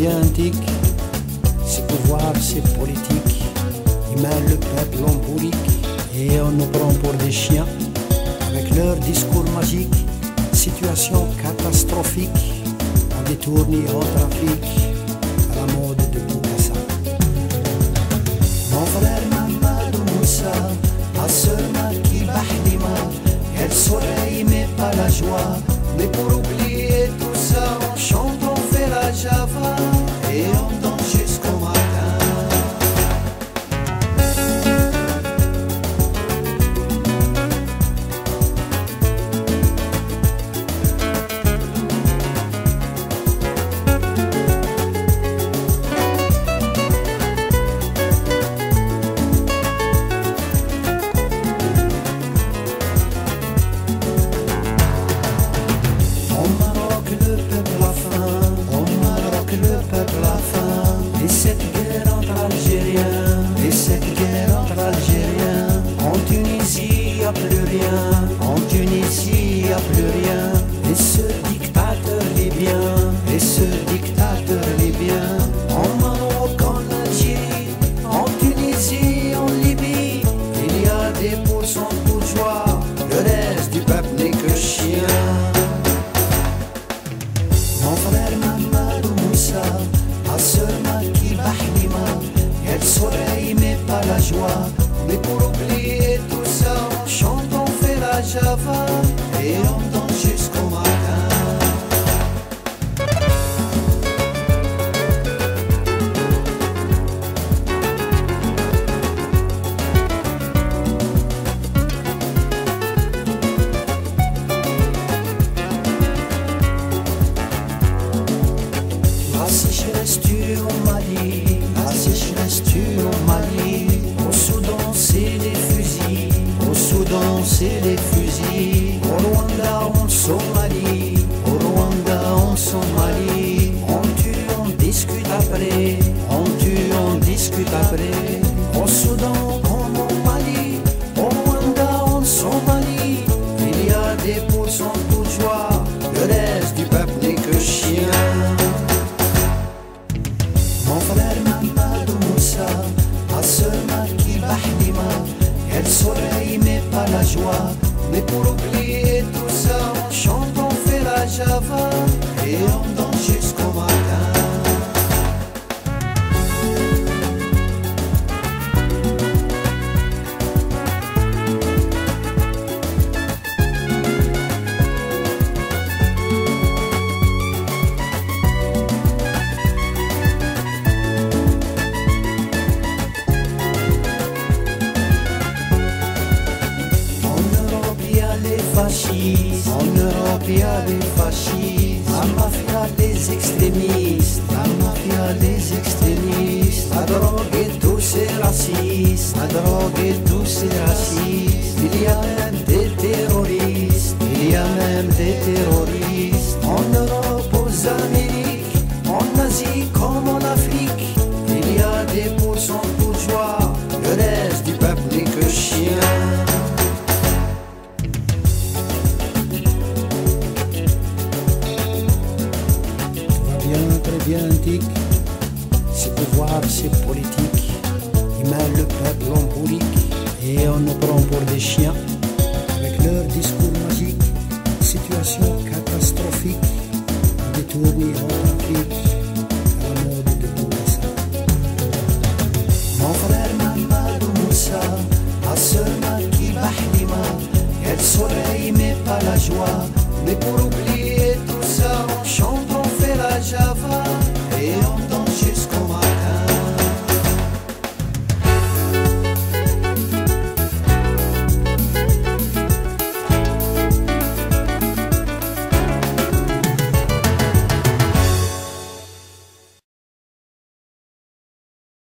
bien antique, c'est pouvoir, c'est politique. Ils mêlent le peuple en bourrique et on nous prend pour des chiens avec leur discours magique. Situation catastrophique, on détourne en trafic à la mode de Bokassa. Mon frère Mamadou Moussa, à seulement qui bahdima, et le soleil met pas la joie. Mais pour oublier tout ça, on chante, on fait la java et on danse jusqu'au matin. En Tunisie y'a plus rien. Et ce dictateur libyen, et ce dictateur libyen. En Maroc, en Algérie, en Tunisie, en Libye, il y a des pourcents bourgeois, le reste du peuple n'est que chien. Mon frère Mamadou Moussa, à seulement qui bahdima, et le soleil met pas la joie. Mais pour oublier tout ça, on chante, on fait la java et on danse jusqu'au matin. La sécheresse tue au Mali, la sécheresse tue au Mali. Au Soudan c'est des fusils, au Soudan c'est des fusils. Au Rwanda en Somalie, au Rwanda en Somalie. On tue, on discute après, on tue, on discute après. Au Soudan comme au Mali, au Rwanda en Somalie, il y a des pourcents bourgeois, le reste du peuple n'est que chien. Mon frère Mamadou Moussa, à seulement qui bahdima, et le soleil met pas la joie. Mais pour oublier tout ça, on chante, on fait la java et on danse jusqu'au matin. En Europe y a les fascistes, la mafia, les extrémistes, la mafia, les extrémistes. La drogue et tous ces racistes, la drogue et tous ces racistes. Il y a même des terroristes, il y a même des terroristes. En Europe, aux Amériques, en Asie comme en Afrique, il y a des pourcents bourgeois, le reste du peuple n'est que chien. Très bien antique, c'est pouvoir, c'est politique. Ils mêlent le peuple en bourrique et on nous prend pour des chiens avec leur discours magique. Situation catastrophique, on détourne en trafic à la mode de Bokassa. Mon frère Mamadou Moussa, à seulement qui bahdima, et le soleil met pas la joie. Mais pour oublier